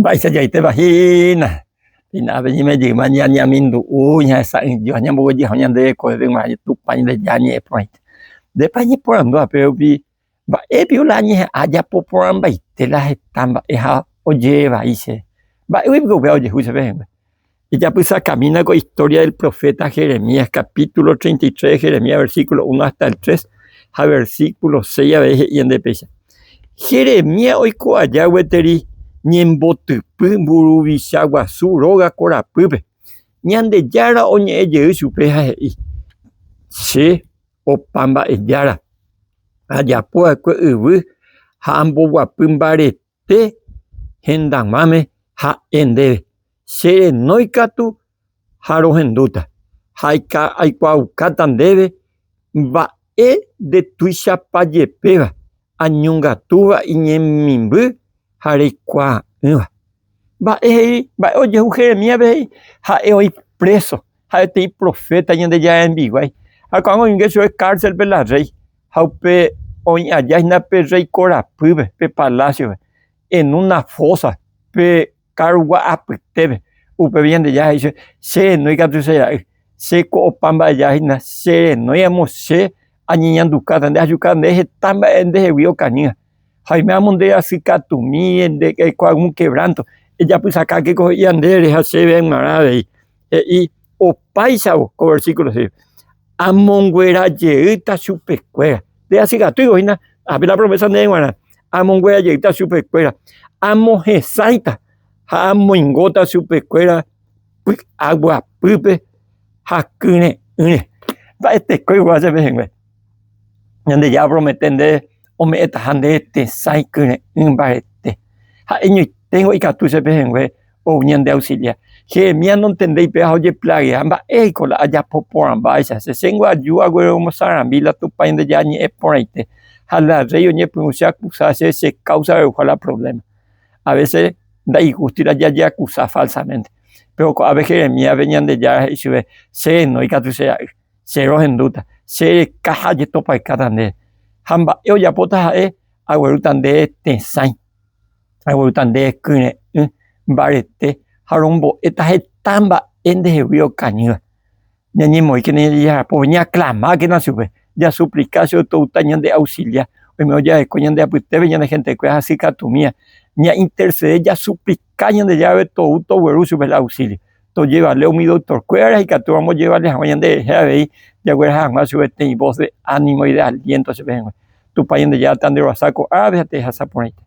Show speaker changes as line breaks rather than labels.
Vai se jaite vagina. Ina venye me lleva ña mindu uña esa yo ña bogo ya ña de ko de ma tu pañ de ya ñe point. De pañ por ando a pe bi ba e bi la ñe allá por amba y te la estamba ja oye va dice. Va uy go veo je se ve. Y ya pues camina con historia del profeta Jeremías capítulo 33 Jeremías versículo 1 hasta el 3 a versículo 6 a veces y en de pesa. Jeremías hoy ko allá weteri ñembotypy mburuvicha guasu róga korapýpe ñandejára oñe'ẽjey chupe ha he'i che opa mba'ejára ajapó'akue yvy ha amboguapy mbarete hendamáme ha'e ndéve cherenói katu ha rohendúta ha aikuaakáta ndéve mba'e ndetuichapa jepéva añongatúva iñemimby ha reikuaa'ỹva mba'e ojehu Jeremías ha'e oĩ preso ha'eteĩ profeta ñandejaembyguái ha ko'ág̃a oĩngue chupe cárcelpe la rey ha upe oĩ ajáhina pe rey korapýpe pe palaciope en una fosa pe karugua'apytépe upe ñandeja jei cherenói katu che ra'y che ko opa mba'ejáhina cherenói amo che añeñandukáta nde ajuka nde heta mba'e ndehegui okañýva ha oime amo nde asykatumi ndeko algún quebranto ejapysakákeko he'i andere ha chéve aymara avei he'i opáichavo ko versículo 6 amonguerajeýta chupekuéra nde asykatúikohína ápe la promesa nde g̃uarã amonguerajeýta chupekuéra amohesãita ha amoingóta chupekuéra aguapýpe ha kyre'ỹre mba'etekói guachepehegue ñandejáa promete nde ome'ẽtaha nde tesãi kyre'ỹ mbarete ha'eñoiténgo ikatu chepehegue ou ñande auxiliar Jeremías no entendéipe ha ojeplaguea mba'éiko la ajapo porãmbáicha chéngo aju aguere omosãrambi la tupãi ndeja ñe'ẽ porãite ha la rey oñepyrũche acusar che causa reguá la problema a veces ndaihustiva jaje acusar falsamente pero ko'ápe Jeremíaspe ñandejára he'i chupe cherenói katu che ra'y cherohendúta cherekaháje topaikáta nde ha mba'e ojapóta ha'e aguerúta nde tesãi aguerúta nde kyre'ỹ mbarete ha rombo'éta heta mba'e ndehegui okañýva ñañemoĩkena ñandejárape ñaclamákena chupe ñasuplica che otouta ñande auxiliar oime ojaheko ñande apytépe ñande gentekue hasykatúmia ñaintercede ñasuplica ñandejárape tou togueru chupe el auxilio tojevale mi doctorkuéra ikatu amojevale hag̃ua ñanderehe avei jaguere hag̃ua chupe teĩ voz de ánimo y de aliento chepehegue Tupã ñandejáta nde roasa ko'ápe ha tehasa porãite.